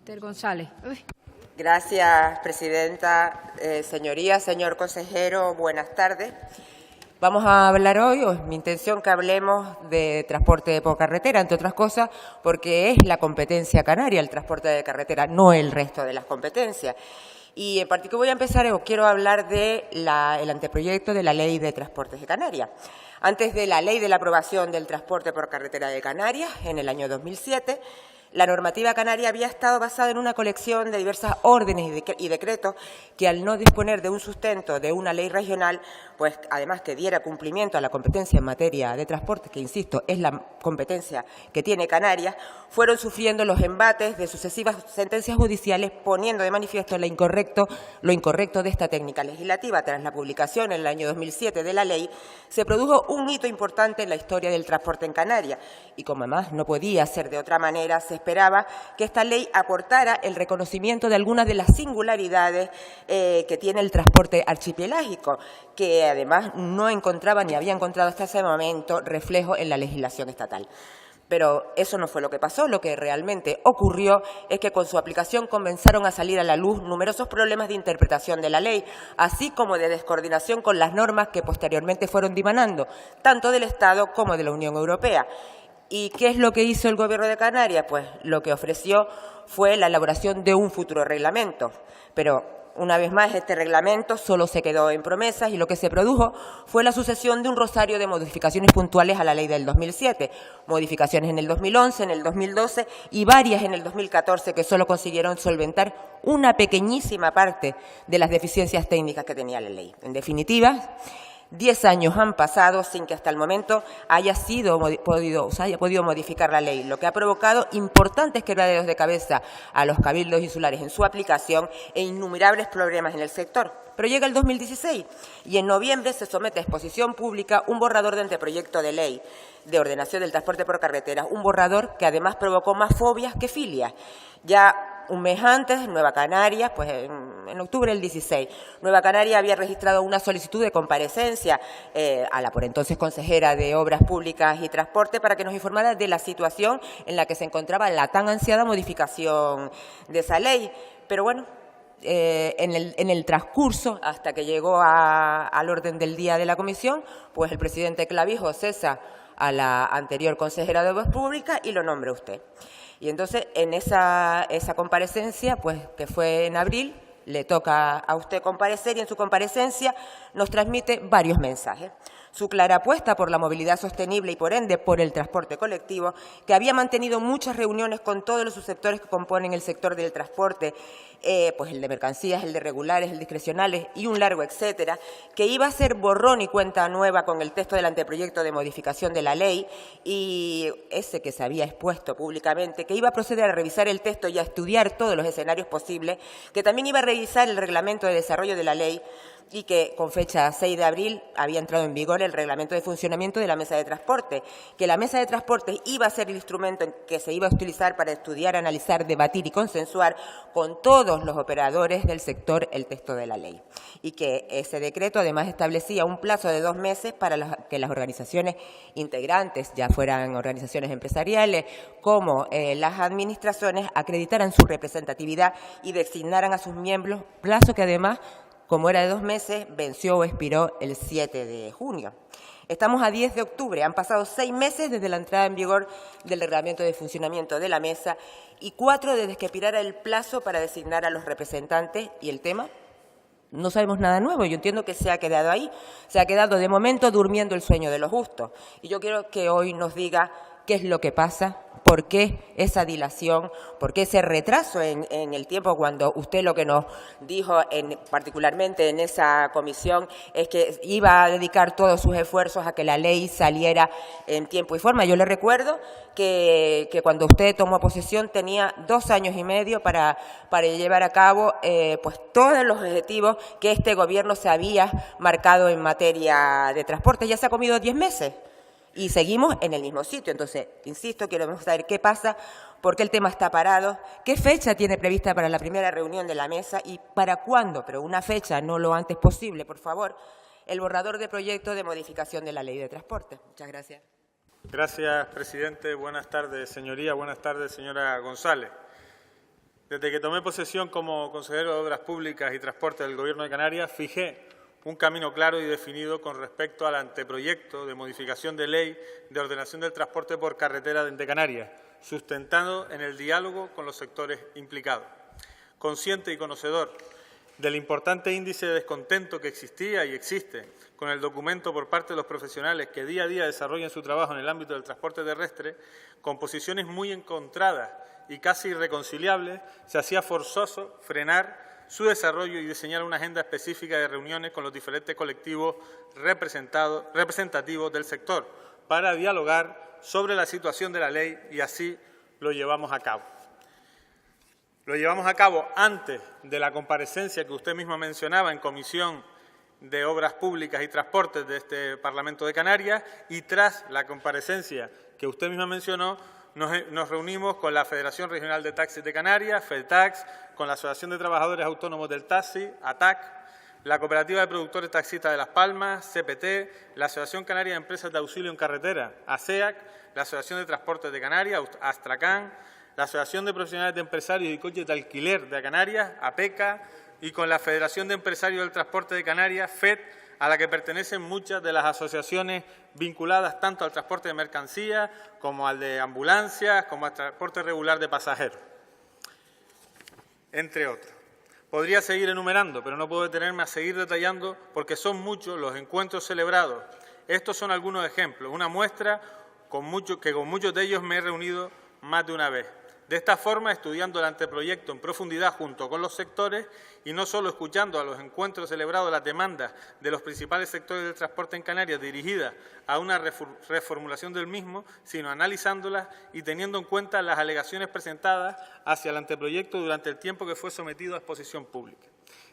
Esther González. Uy. Gracias, presidenta. Señorías, señor consejero, buenas tardes. Vamos a hablar hoy, o es mi intención que hablemos de transporte por carretera, entre otras cosas, porque es la competencia canaria el transporte de carretera, no el resto de las competencias. Y en particular voy a empezar, o quiero hablar del anteproyecto de la Ley de Transportes de Canarias. Antes de la Ley de la aprobación del transporte por carretera de Canarias, en el año 2007, la normativa canaria había estado basada en una colección de diversas órdenes y decretos que, al no disponer de un sustento de una ley regional, pues además que diera cumplimiento a la competencia en materia de transporte, que insisto, es la competencia que tiene Canarias, fueron sufriendo los embates de sucesivas sentencias judiciales, poniendo de manifiesto lo incorrecto de esta técnica legislativa. Tras la publicación en el año 2007 de la ley, se produjo un hito importante en la historia del transporte en Canarias y, como además no podía ser de otra manera, se esperaba que esta ley aportara el reconocimiento de algunas de las singularidades que tiene el transporte archipelágico, que además no encontraba ni había encontrado hasta ese momento reflejo en la legislación estatal. Pero eso no fue lo que pasó. Lo que realmente ocurrió es que con su aplicación comenzaron a salir a la luz numerosos problemas de interpretación de la ley, así como de descoordinación con las normas que posteriormente fueron dimanando, tanto del Estado como de la Unión Europea. ¿Y qué es lo que hizo el Gobierno de Canarias? Pues lo que ofreció fue la elaboración de un futuro reglamento. Pero, una vez más, este reglamento solo se quedó en promesas y lo que se produjo fue la sucesión de un rosario de modificaciones puntuales a la ley del 2007. Modificaciones en el 2011, en el 2012 y varias en el 2014 que solo consiguieron solventar una pequeñísima parte de las deficiencias técnicas que tenía la ley. En definitiva, 10 años han pasado sin que hasta el momento haya podido modificar la ley, lo que ha provocado importantes quebraderos de cabeza a los cabildos insulares en su aplicación e innumerables problemas en el sector. Pero llega el 2016 y en noviembre se somete a exposición pública un borrador de anteproyecto de ley de ordenación del transporte por carreteras, un borrador que además provocó más fobias que filias. Ya un mes antes, Nueva Canarias, pues en octubre del 16, Nueva Canarias había registrado una solicitud de comparecencia a la por entonces consejera de Obras Públicas y Transporte para que nos informara de la situación en la que se encontraba la tan ansiada modificación de esa ley. Pero bueno, en el transcurso, hasta que llegó al orden del día de la comisión, pues el presidente Clavijo cesa a la anterior consejera de Obras Públicas y lo nombra usted. Y entonces, en esa comparecencia, pues que fue en abril, le toca a usted comparecer y en su comparecencia nos transmite varios mensajes. Su clara apuesta por la movilidad sostenible y, por ende, por el transporte colectivo, que había mantenido muchas reuniones con todos los subsectores que componen el sector del transporte, pues el de mercancías, el de regulares, el de discrecionales y un largo etcétera, que iba a ser borrón y cuenta nueva con el texto del anteproyecto de modificación de la ley y ese que se había expuesto públicamente, que iba a proceder a revisar el texto y a estudiar todos los escenarios posibles, que también iba a revisar el reglamento de desarrollo de la ley y que con fecha 6 de abril había entrado en vigor el reglamento de funcionamiento de la mesa de transporte, que la mesa de transporte iba a ser el instrumento en que se iba a utilizar para estudiar, analizar, debatir y consensuar con todos los operadores del sector el texto de la ley. Y que ese decreto además establecía un plazo de 2 meses para que las organizaciones integrantes, ya fueran organizaciones empresariales como las administraciones, acreditaran su representatividad y designaran a sus miembros, plazo que además, como era de 2 meses, venció o expiró el 7 de junio. Estamos a 10 de octubre, han pasado 6 meses desde la entrada en vigor del reglamento de funcionamiento de la mesa y 4 desde que expirara el plazo para designar a los representantes y el tema. No sabemos nada nuevo, yo entiendo que se ha quedado ahí, se ha quedado de momento durmiendo el sueño de los justos. Y yo quiero que hoy nos diga qué es lo que pasa, por qué esa dilación, por qué ese retraso en el tiempo, cuando usted lo que nos dijo particularmente en esa comisión es que iba a dedicar todos sus esfuerzos a que la ley saliera en tiempo y forma. Yo le recuerdo que cuando usted tomó posesión tenía 2 años y medio para llevar a cabo pues todos los objetivos que este gobierno se había marcado en materia de transporte. Ya se ha comido 10 meses. Y seguimos en el mismo sitio. Entonces, insisto, queremos saber qué pasa, por qué el tema está parado, qué fecha tiene prevista para la primera reunión de la mesa y para cuándo, pero una fecha, no lo antes posible, por favor, el borrador de proyecto de modificación de la Ley de Transporte. Muchas gracias. Gracias, presidente. Buenas tardes, señoría. Buenas tardes, señora González. Desde que tomé posesión como consejero de Obras Públicas y Transporte del Gobierno de Canarias, fijé un camino claro y definido con respecto al anteproyecto de modificación de ley de ordenación del transporte por carretera de Canarias, sustentado en el diálogo con los sectores implicados. Consciente y conocedor del importante índice de descontento que existía y existe con el documento por parte de los profesionales que día a día desarrollan su trabajo en el ámbito del transporte terrestre, con posiciones muy encontradas y casi irreconciliables, se hacía forzoso frenar su desarrollo y diseñar una agenda específica de reuniones con los diferentes colectivos representativos del sector para dialogar sobre la situación de la ley, y así lo llevamos a cabo. Lo llevamos a cabo antes de la comparecencia que usted misma mencionaba en Comisión de Obras Públicas y Transportes de este Parlamento de Canarias, y tras la comparecencia que usted misma mencionó, nos reunimos con la Federación Regional de Taxis de Canarias, FEDTAX, con la Asociación de Trabajadores Autónomos del Taxi, ATAC, la Cooperativa de Productores Taxistas de Las Palmas, CPT, la Asociación Canaria de Empresas de Auxilio en Carretera, ASEAC, la Asociación de Transportes de Canarias, ASTRACAN, la Asociación de Profesionales de Empresarios y Coches de Alquiler de Canarias, APECA, y con la Federación de Empresarios del Transporte de Canarias, FED, a la que pertenecen muchas de las asociaciones vinculadas tanto al transporte de mercancías como al de ambulancias, como al transporte regular de pasajeros, entre otros. Podría seguir enumerando, pero no puedo detenerme a seguir detallando porque son muchos los encuentros celebrados. Estos son algunos ejemplos, una muestra que con muchos de ellos me he reunido más de una vez. De esta forma, estudiando el anteproyecto en profundidad junto con los sectores y no solo escuchando a los encuentros celebrados las demandas de los principales sectores del transporte en Canarias dirigidas a una reformulación del mismo, sino analizándolas y teniendo en cuenta las alegaciones presentadas hacia el anteproyecto durante el tiempo que fue sometido a exposición pública.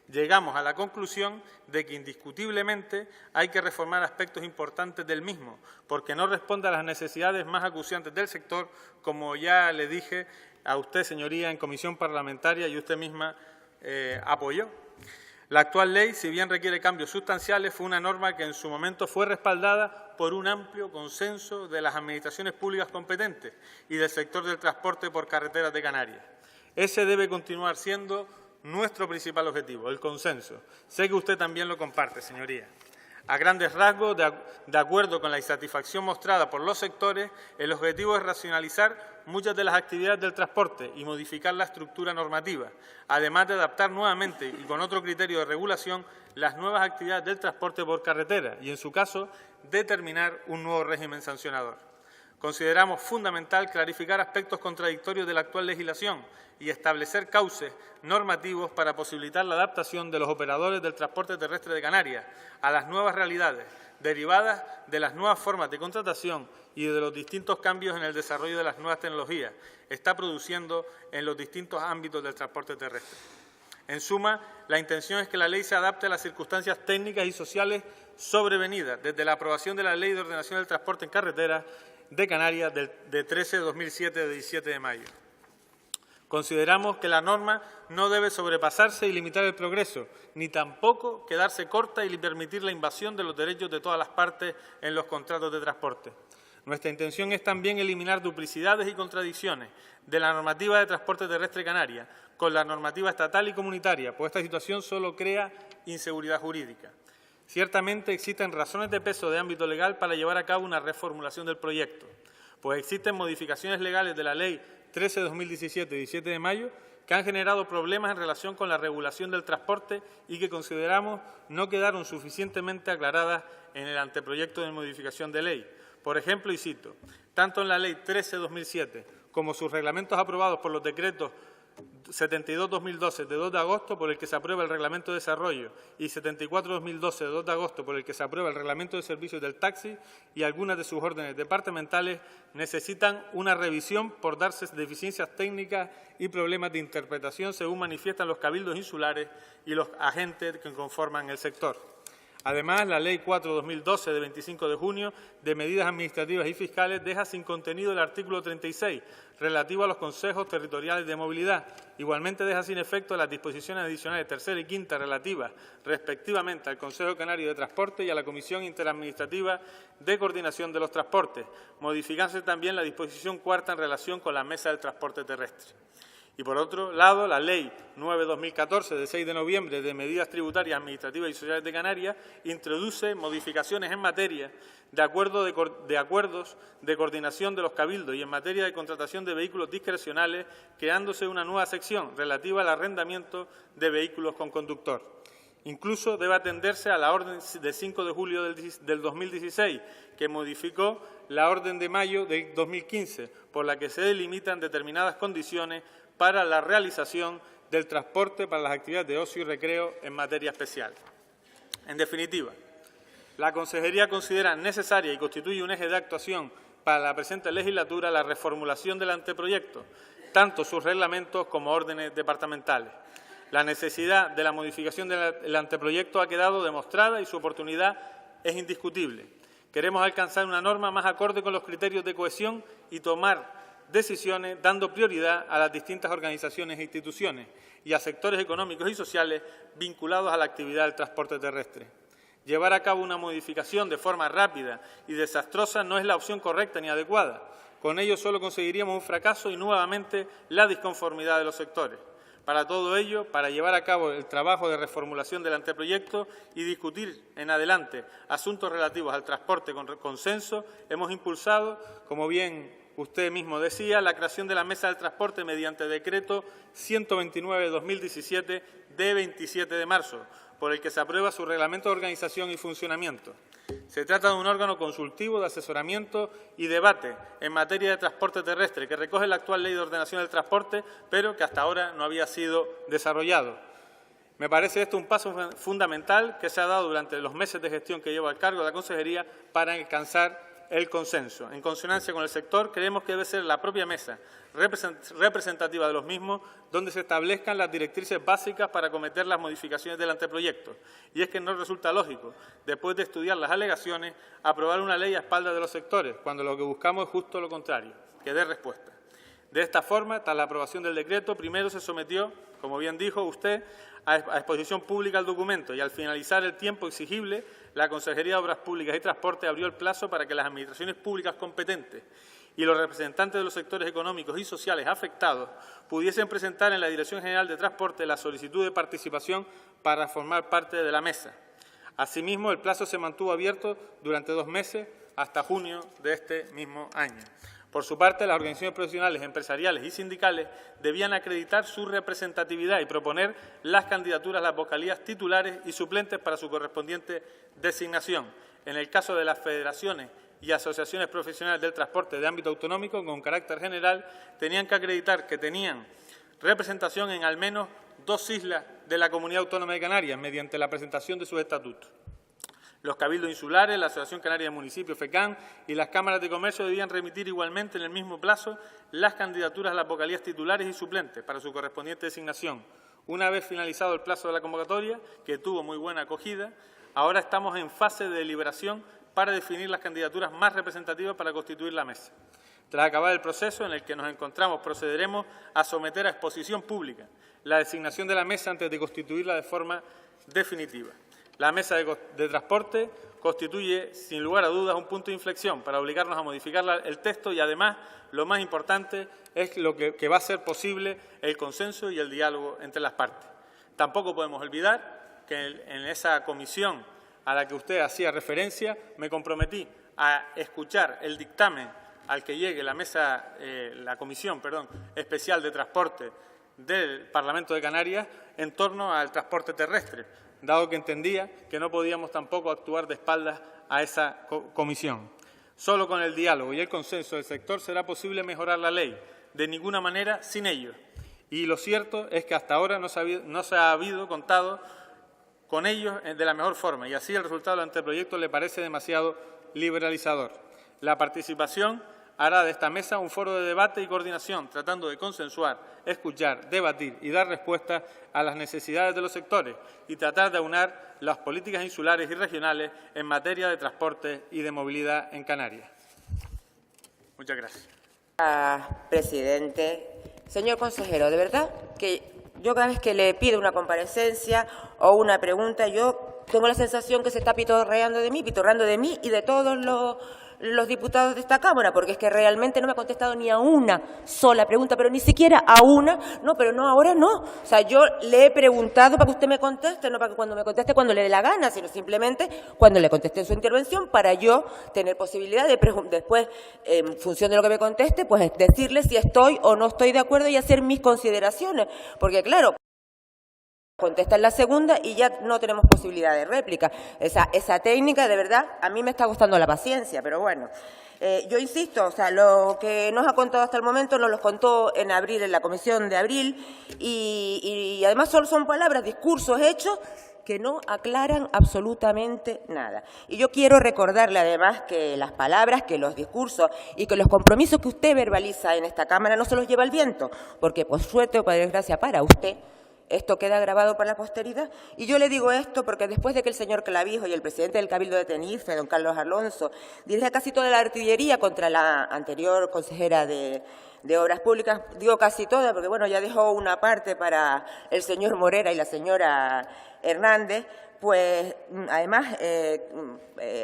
Llegamos a la conclusión de que indiscutiblemente hay que reformar aspectos importantes del mismo, porque no responde a las necesidades más acuciantes del sector, como ya le dije a usted, señoría, en comisión parlamentaria y usted misma apoyó. La actual ley, si bien requiere cambios sustanciales, fue una norma que en su momento fue respaldada por un amplio consenso de las administraciones públicas competentes y del sector del transporte por carreteras de Canarias. Ese debe continuar siendo nuestro principal objetivo, el consenso. Sé que usted también lo comparte, señoría. A grandes rasgos, de acuerdo con la insatisfacción mostrada por los sectores, el objetivo es racionalizar muchas de las actividades del transporte y modificar la estructura normativa, además de adaptar nuevamente y con otro criterio de regulación las nuevas actividades del transporte por carretera y, en su caso, determinar un nuevo régimen sancionador. Consideramos fundamental clarificar aspectos contradictorios de la actual legislación y establecer cauces normativos para posibilitar la adaptación de los operadores del transporte terrestre de Canarias a las nuevas realidades derivadas de las nuevas formas de contratación y de los distintos cambios en el desarrollo de las nuevas tecnologías que está produciendo en los distintos ámbitos del transporte terrestre. En suma, la intención es que la ley se adapte a las circunstancias técnicas y sociales sobrevenidas desde la aprobación de la Ley de Ordenación del Transporte en Carretera de Canarias de 13 de 2007 de 17 de mayo. Consideramos que la norma no debe sobrepasarse y limitar el progreso, ni tampoco quedarse corta y permitir la invasión de los derechos de todas las partes en los contratos de transporte. Nuestra intención es también eliminar duplicidades y contradicciones de la normativa de transporte terrestre canaria con la normativa estatal y comunitaria, pues esta situación solo crea inseguridad jurídica. Ciertamente existen razones de peso de ámbito legal para llevar a cabo una reformulación del proyecto, pues existen modificaciones legales de la Ley 13 de 2017 de 17 de mayo que han generado problemas en relación con la regulación del transporte y que consideramos no quedaron suficientemente aclaradas en el anteproyecto de modificación de ley. Por ejemplo, y cito, tanto en la Ley 13 de 2007 como sus reglamentos aprobados por los decretos 72-2012 de 2 de agosto por el que se aprueba el Reglamento de Desarrollo y 74-2012 de 2 de agosto por el que se aprueba el Reglamento de Servicios del Taxi y algunas de sus órdenes departamentales necesitan una revisión por darse deficiencias técnicas y problemas de interpretación según manifiestan los cabildos insulares y los agentes que conforman el sector. Además, la Ley 4/2012 de 25 de junio de medidas administrativas y fiscales deja sin contenido el artículo 36 relativo a los consejos territoriales de movilidad. Igualmente deja sin efecto las disposiciones adicionales tercera y quinta relativas respectivamente al Consejo Canario de Transporte y a la Comisión Interadministrativa de Coordinación de los Transportes, modificándose también la disposición cuarta en relación con la Mesa del Transporte Terrestre. Y, por otro lado, la Ley 9/2014, de 6 de noviembre, de medidas tributarias, administrativas y sociales de Canarias, introduce modificaciones en materia de acuerdos de coordinación de los cabildos y en materia de contratación de vehículos discrecionales, creándose una nueva sección relativa al arrendamiento de vehículos con conductor. Incluso debe atenderse a la orden de 5 de julio del 2016, que modificó la orden de mayo del 2015, por la que se delimitan determinadas condiciones para la realización del transporte para las actividades de ocio y recreo en materia especial. En definitiva, la Consejería considera necesaria y constituye un eje de actuación para la presente legislatura la reformulación del anteproyecto, tanto sus reglamentos como órdenes departamentales. La necesidad de la modificación del anteproyecto ha quedado demostrada y su oportunidad es indiscutible. Queremos alcanzar una norma más acorde con los criterios de cohesión y tomar decisiones dando prioridad a las distintas organizaciones e instituciones y a sectores económicos y sociales vinculados a la actividad del transporte terrestre. Llevar a cabo una modificación de forma rápida y desastrosa no es la opción correcta ni adecuada. Con ello solo conseguiríamos un fracaso y nuevamente la disconformidad de los sectores. Para todo ello, para llevar a cabo el trabajo de reformulación del anteproyecto y discutir en adelante asuntos relativos al transporte con consenso, hemos impulsado, como bien usted mismo decía, la creación de la Mesa del Transporte mediante Decreto 129/2017 de 27 de marzo, por el que se aprueba su reglamento de organización y funcionamiento. Se trata de un órgano consultivo de asesoramiento y debate en materia de transporte terrestre que recoge la actual Ley de Ordenación del Transporte, pero que hasta ahora no había sido desarrollado. Me parece esto un paso fundamental que se ha dado durante los meses de gestión que llevo al cargo de la Consejería para alcanzar el consenso. En consonancia con el sector, creemos que debe ser la propia mesa representativa de los mismos donde se establezcan las directrices básicas para acometer las modificaciones del anteproyecto. Y es que no resulta lógico, después de estudiar las alegaciones, aprobar una ley a espaldas de los sectores, cuando lo que buscamos es justo lo contrario, que dé respuesta. De esta forma, tras la aprobación del decreto, primero se sometió, como bien dijo usted, a exposición pública el documento y al finalizar el tiempo exigible, la Consejería de Obras Públicas y Transporte abrió el plazo para que las administraciones públicas competentes y los representantes de los sectores económicos y sociales afectados pudiesen presentar en la Dirección General de Transporte la solicitud de participación para formar parte de la mesa. Asimismo, el plazo se mantuvo abierto durante 2 meses hasta junio de este mismo año. Por su parte, las organizaciones profesionales, empresariales y sindicales debían acreditar su representatividad y proponer las candidaturas a las vocalías titulares y suplentes para su correspondiente designación. En el caso de las federaciones y asociaciones profesionales del transporte de ámbito autonómico con carácter general, tenían que acreditar que tenían representación en al menos 2 islas de la Comunidad Autónoma de Canarias mediante la presentación de sus estatutos. Los cabildos insulares, la Asociación Canaria de Municipios, FECAN, y las cámaras de comercio debían remitir igualmente en el mismo plazo las candidaturas a las vocalías titulares y suplentes para su correspondiente designación. Una vez finalizado el plazo de la convocatoria, que tuvo muy buena acogida, ahora estamos en fase de deliberación para definir las candidaturas más representativas para constituir la mesa. Tras acabar el proceso en el que nos encontramos, procederemos a someter a exposición pública la designación de la mesa antes de constituirla de forma definitiva. La mesa de transporte constituye, sin lugar a dudas, un punto de inflexión para obligarnos a modificar el texto y, además, lo más importante es lo que va a ser posible el consenso y el diálogo entre las partes. Tampoco podemos olvidar que en esa comisión a la que usted hacía referencia me comprometí a escuchar el dictamen al que llegue la Comisión Especial de Transporte del Parlamento de Canarias en torno al transporte terrestre, dado que entendía que no podíamos tampoco actuar de espaldas a esa comisión. Solo con el diálogo y el consenso del sector será posible mejorar la ley, de ninguna manera sin ello. Y lo cierto es que hasta ahora no se ha habido contado con ellos de la mejor forma, y así el resultado del anteproyecto le parece demasiado liberalizador. La participación hará de esta mesa un foro de debate y coordinación, tratando de consensuar, escuchar, debatir y dar respuesta a las necesidades de los sectores y tratar de aunar las políticas insulares y regionales en materia de transporte y de movilidad en Canarias. Muchas gracias. Presidente. Señor consejero, de verdad que yo cada vez que le pido una comparecencia o una pregunta, yo tengo la sensación que se está pitorreando de mí y de todos los diputados de esta Cámara, porque es que realmente no me ha contestado ni a una sola pregunta, pero ni siquiera a una. No, pero no, ahora no. O sea, yo le he preguntado para que usted me conteste, no para que cuando me conteste cuando le dé la gana, sino simplemente cuando le conteste en su intervención, para yo tener posibilidad de después, en función de lo que me conteste, pues decirle si estoy o no estoy de acuerdo y hacer mis consideraciones. Porque claro, contesta en la segunda y ya no tenemos posibilidad de réplica. Esa técnica, de verdad, a mí me está costando la paciencia, pero bueno. Yo insisto, o sea, lo que nos ha contado hasta el momento nos lo contó en abril, en la comisión de abril, y además solo son palabras, discursos hechos que no aclaran absolutamente nada. Y yo quiero recordarle además que las palabras, que los discursos y que los compromisos que usted verbaliza en esta Cámara no se los lleva el viento, porque por suerte o por desgracia para usted, esto queda grabado para la posteridad. Y yo le digo esto porque después de que el señor Clavijo y el presidente del Cabildo de Tenerife, don Carlos Alonso, dirige casi toda la artillería contra la anterior consejera de Obras Públicas, digo casi toda porque bueno, ya dejó una parte para el señor Morera y la señora Hernández, pues además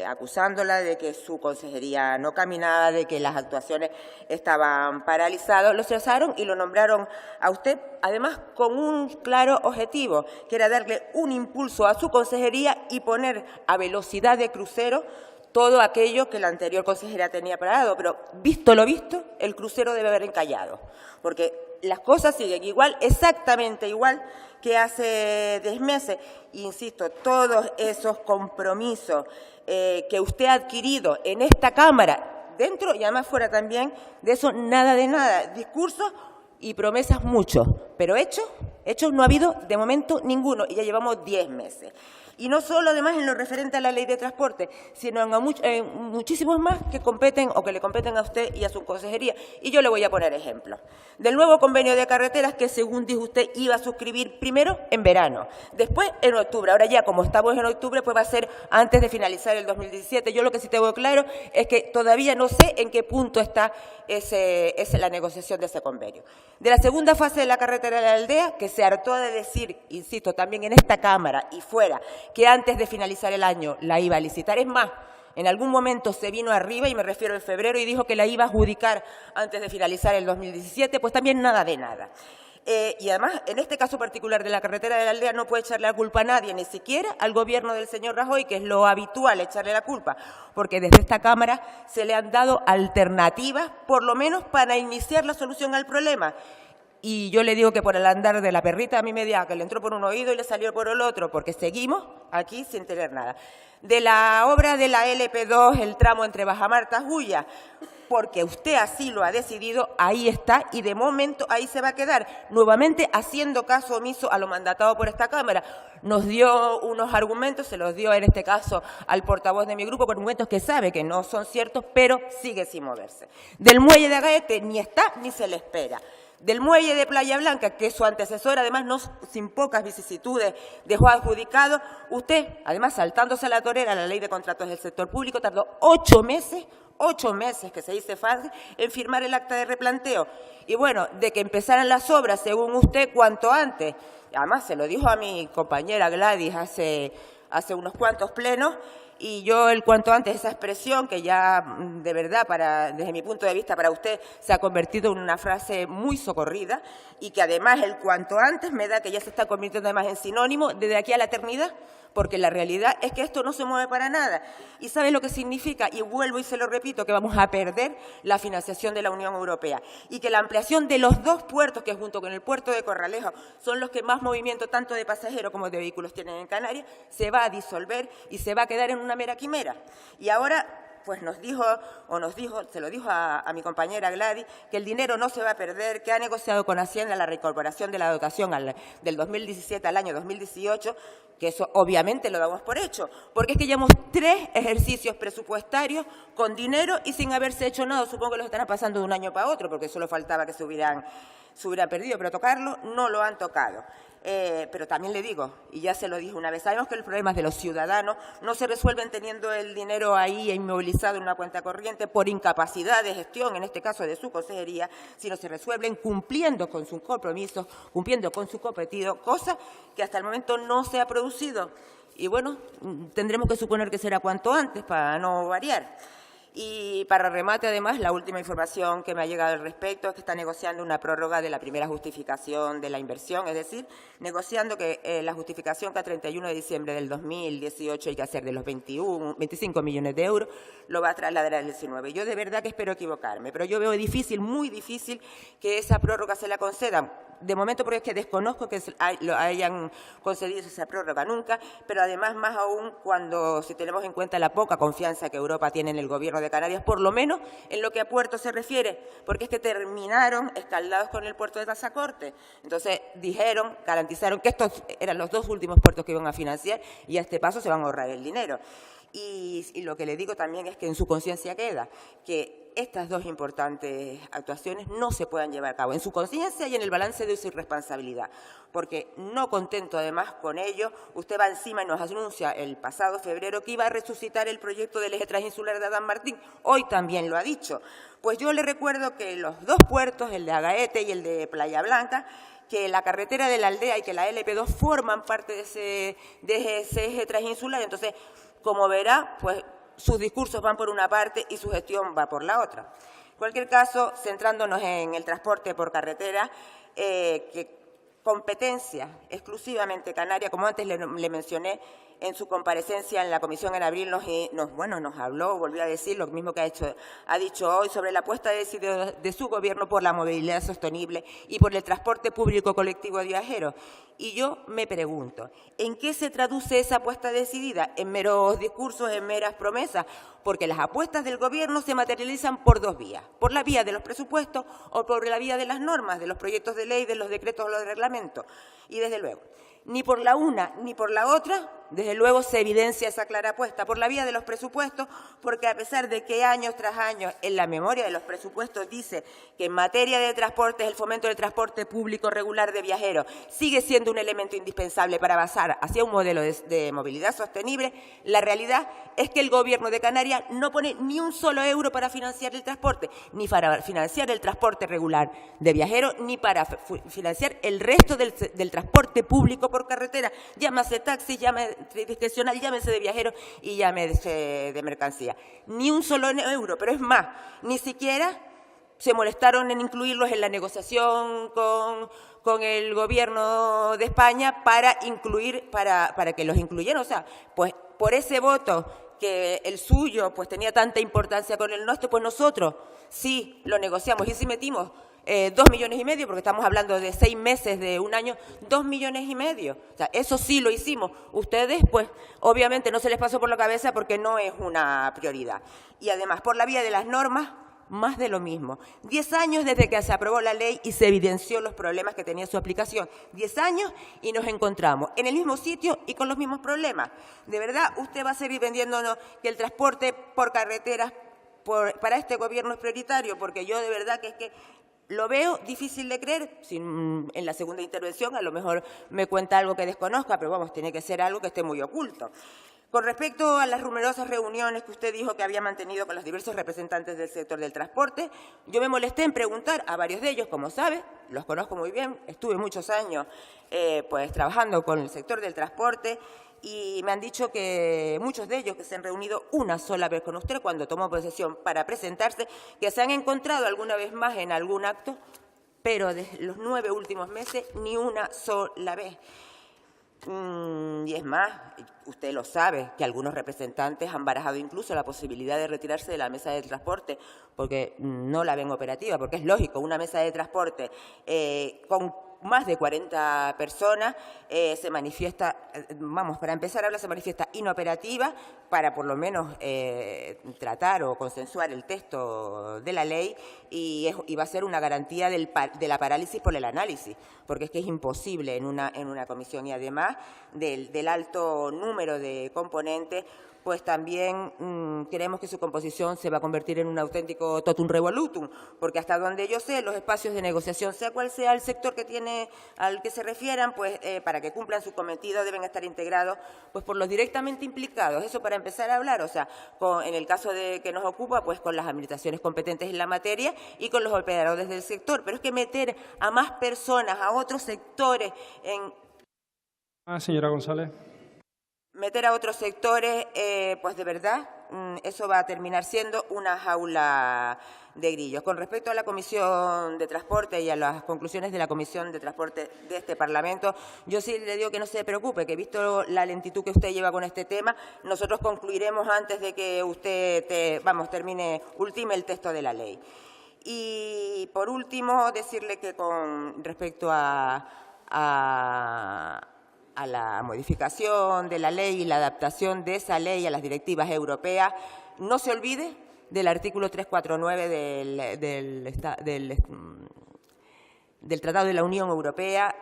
acusándola de que su consejería no caminaba, de que las actuaciones estaban paralizadas, lo cesaron y lo nombraron a usted, además con un claro objetivo, que era darle un impulso a su consejería y poner a velocidad de crucero todo aquello que la anterior consejera tenía parado. Pero visto lo visto, el crucero debe haber encallado, porque las cosas siguen igual, exactamente igual que hace 10 meses. Insisto, todos esos compromisos que usted ha adquirido en esta Cámara, dentro y además fuera también, de eso nada de nada. Discursos y promesas muchos, pero hechos no ha habido de momento ninguno y ya llevamos 10 meses. Y no solo, además, en lo referente a la ley de transporte, sino en muchísimos más que competen o que le competen a usted y a su consejería. Y yo le voy a poner ejemplos. Del nuevo convenio de carreteras que, según dijo usted, iba a suscribir primero en verano, después en octubre. Ahora ya, como estamos en octubre, pues va a ser antes de finalizar el 2017. Yo lo que sí tengo claro es que todavía no sé en qué punto está la negociación de ese convenio. De la segunda fase de la carretera de la aldea, que se hartó de decir, insisto, también en esta Cámara y fuera, que antes de finalizar el año la iba a licitar. Es más, en algún momento se vino arriba, y me refiero en febrero, y dijo que la iba a adjudicar antes de finalizar el 2017, pues también nada de nada. Y además, en este caso particular de la carretera de la aldea, no puede echarle la culpa a nadie, ni siquiera al gobierno del señor Rajoy, que es lo habitual echarle la culpa, porque desde esta Cámara se le han dado alternativas, por lo menos para iniciar la solución al problema. Y yo le digo que por el andar de la perrita a mí me dio que le entró por un oído y le salió por el otro, porque seguimos aquí sin tener nada. De la obra de la LP2, el tramo entre Bajamarta y Juya, porque usted así lo ha decidido, ahí está y de momento ahí se va a quedar, nuevamente haciendo caso omiso a lo mandatado por esta Cámara. Nos dio unos argumentos, se los dio en este caso al portavoz de mi grupo, con argumentos que sabe que no son ciertos, pero sigue sin moverse. Del muelle de Agaete ni está ni se le espera. Del muelle de Playa Blanca, que su antecesor, además, no sin pocas vicisitudes, dejó adjudicado, usted, además, saltándose a la torera la ley de contratos del sector público, tardó 8 meses, que se dice fácil, en firmar el acta de replanteo. Y bueno, de que empezaran las obras, según usted, cuanto antes. Además, se lo dijo a mi compañera Gladys hace unos cuantos plenos, y yo el cuanto antes, esa expresión que ya de verdad, desde mi punto de vista para usted, se ha convertido en una frase muy socorrida y que además el cuanto antes me da que ya se está convirtiendo además en sinónimo desde aquí a la eternidad, porque la realidad es que esto no se mueve para nada. ¿Y sabe lo que significa? Y vuelvo y se lo repito, que vamos a perder la financiación de la Unión Europea y que la ampliación de los 2 puertos, que junto con el puerto de Corralejo son los que más movimiento tanto de pasajeros como de vehículos tienen en Canarias, se va a disolver y se va a quedar en una mera quimera. Y ahora pues se lo dijo a mi compañera Gladys, que el dinero no se va a perder, que ha negociado con Hacienda la reincorporación de la dotación del 2017 al año 2018, que eso obviamente lo damos por hecho, porque es que llevamos 3 ejercicios presupuestarios con dinero y sin haberse hecho nada. Supongo que los estarán pasando de un año para otro, porque solo faltaba que se hubieran perdido, pero tocarlo no lo han tocado. Pero también le digo, y ya se lo dije una vez, sabemos que los problemas de los ciudadanos no se resuelven teniendo el dinero ahí inmovilizado en una cuenta corriente por incapacidad de gestión, en este caso de su consejería, sino se resuelven cumpliendo con sus compromisos, cumpliendo con su cometido, cosa que hasta el momento no se ha producido. Y bueno, tendremos que suponer que será cuanto antes para no variar. Y para remate, además, la última información que me ha llegado al respecto es que está negociando una prórroga de la primera justificación de la inversión, es decir, negociando que la justificación que a 31 de diciembre del 2018 hay que hacer de los 25 millones de euros, lo va a trasladar al 19. Yo de verdad que espero equivocarme, pero yo veo difícil, muy difícil, que esa prórroga se la concedan. De momento, porque es que desconozco que lo hayan concedido esa prórroga nunca, pero además, más aún, si tenemos en cuenta la poca confianza que Europa tiene en el Gobierno de Canarias, por lo menos en lo que a puertos se refiere, porque es que terminaron escaldados con el puerto de Tazacorte. Entonces, garantizaron que estos eran los dos últimos puertos que iban a financiar y a este paso se van a ahorrar el dinero. Y lo que le digo también es que en su conciencia queda que estas dos importantes actuaciones no se puedan llevar a cabo, en su conciencia y en el balance de su irresponsabilidad, porque no contento además con ello, usted va encima y nos anuncia el pasado febrero que iba a resucitar el proyecto del eje transinsular de Adán Martín. Hoy también lo ha dicho. Pues yo le recuerdo que los dos puertos, el de Agaete y el de Playa Blanca, que la carretera de la aldea y que la LP2 forman parte de ese eje transinsular. Entonces, como verá, pues sus discursos van por una parte y su gestión va por la otra. En cualquier caso, centrándonos en el transporte por carretera, que competencia exclusivamente canaria, como antes le mencioné, en su comparecencia en la comisión en abril nos habló, volvió a decir lo mismo que ha dicho hoy sobre la apuesta de su gobierno por la movilidad sostenible y por el transporte público colectivo de viajeros. Y yo me pregunto, ¿en qué se traduce esa apuesta decidida? ¿En meros discursos, en meras promesas? Porque las apuestas del gobierno se materializan por dos vías, por la vía de los presupuestos o por la vía de las normas, de los proyectos de ley, de los decretos o los reglamentos. Y desde luego, ni por la una ni por la otra, desde luego se evidencia esa clara apuesta por la vía de los presupuestos, porque a pesar de que años tras años en la memoria de los presupuestos dice que en materia de transporte el fomento del transporte público regular de viajeros sigue siendo un elemento indispensable para avanzar hacia un modelo de movilidad sostenible, la realidad es que el Gobierno de Canarias no pone ni un solo euro para financiar el transporte, ni para financiar el transporte regular de viajeros, ni para financiar el resto del transporte público por carretera, llámese taxi, llámese discrecional, llámese de viajeros y llámese de mercancía. Ni un solo euro, pero es más, ni siquiera se molestaron en incluirlos en la negociación con el Gobierno de España para que los incluyeran. O sea, pues por ese voto que el suyo pues tenía tanta importancia con el nuestro, pues nosotros sí lo negociamos y sí metimos 2,5 millones, porque estamos hablando de 6 meses, de un año, 2,5 millones. O sea, eso sí lo hicimos. Ustedes, pues, obviamente no se les pasó por la cabeza porque no es una prioridad. Y además, por la vía de las normas, más de lo mismo. 10 años desde que se aprobó la ley y se evidenció los problemas que tenía su aplicación. 10 años y nos encontramos en el mismo sitio y con los mismos problemas. ¿De verdad usted va a seguir vendiéndonos que el transporte por carreteras para este gobierno es prioritario? Porque yo de verdad que es que lo veo difícil de creer. En la segunda intervención a lo mejor me cuenta algo que desconozca, pero vamos, tiene que ser algo que esté muy oculto. Con respecto a las numerosas reuniones que usted dijo que había mantenido con los diversos representantes del sector del transporte, yo me molesté en preguntar a varios de ellos, como sabe, los conozco muy bien, estuve muchos años pues trabajando con el sector del transporte y me han dicho que muchos de ellos que se han reunido una sola vez con usted cuando tomó posesión para presentarse, que se han encontrado alguna vez más en algún acto, pero de los 9 últimos meses ni una sola vez. Y es más, usted lo sabe, que algunos representantes han barajado incluso la posibilidad de retirarse de la mesa de transporte porque no la ven operativa, porque es lógico, una mesa de transporte con más de 40 personas se manifiesta, para empezar a hablar, se manifiesta inoperativa para por lo menos tratar o consensuar el texto de la ley y va a ser una garantía de la parálisis por el análisis, porque es que es imposible en una comisión y además del alto número de componentes, pues también creemos que su composición se va a convertir en un auténtico totum revolutum, porque hasta donde yo sé, los espacios de negociación, sea cual sea el sector al que se refieran, pues para que cumplan su cometido deben estar integrados pues por los directamente implicados. Eso para empezar a hablar, o sea, en el caso de que nos ocupa, pues con las administraciones competentes en la materia y con los operadores del sector. Pero es que meter a más personas, a otros sectores en... Señora González. meter a otros sectores, pues de verdad, eso va a terminar siendo una jaula de grillos. Con respecto a la Comisión de Transporte y a las conclusiones de la Comisión de Transporte de este Parlamento, yo sí le digo que no se preocupe, que visto la lentitud que usted lleva con este tema, nosotros concluiremos antes de que usted ultime el texto de la ley. Y por último, decirle que con respecto a la modificación de la ley y la adaptación de esa ley a las directivas europeas, no se olvide del artículo 349 del Tratado de la Unión Europea,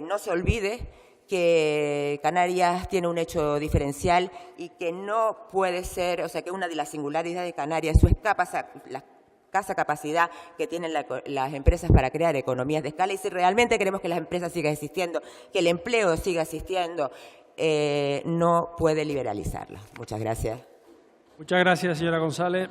no se olvide que Canarias tiene un hecho diferencial y que no puede ser, o sea, que una de las singularidades de Canarias es su la escasa capacidad que tienen las empresas para crear economías de escala, y si realmente queremos que las empresas sigan existiendo, que el empleo siga existiendo, no puede liberalizarla. Muchas gracias. Muchas gracias, señora González.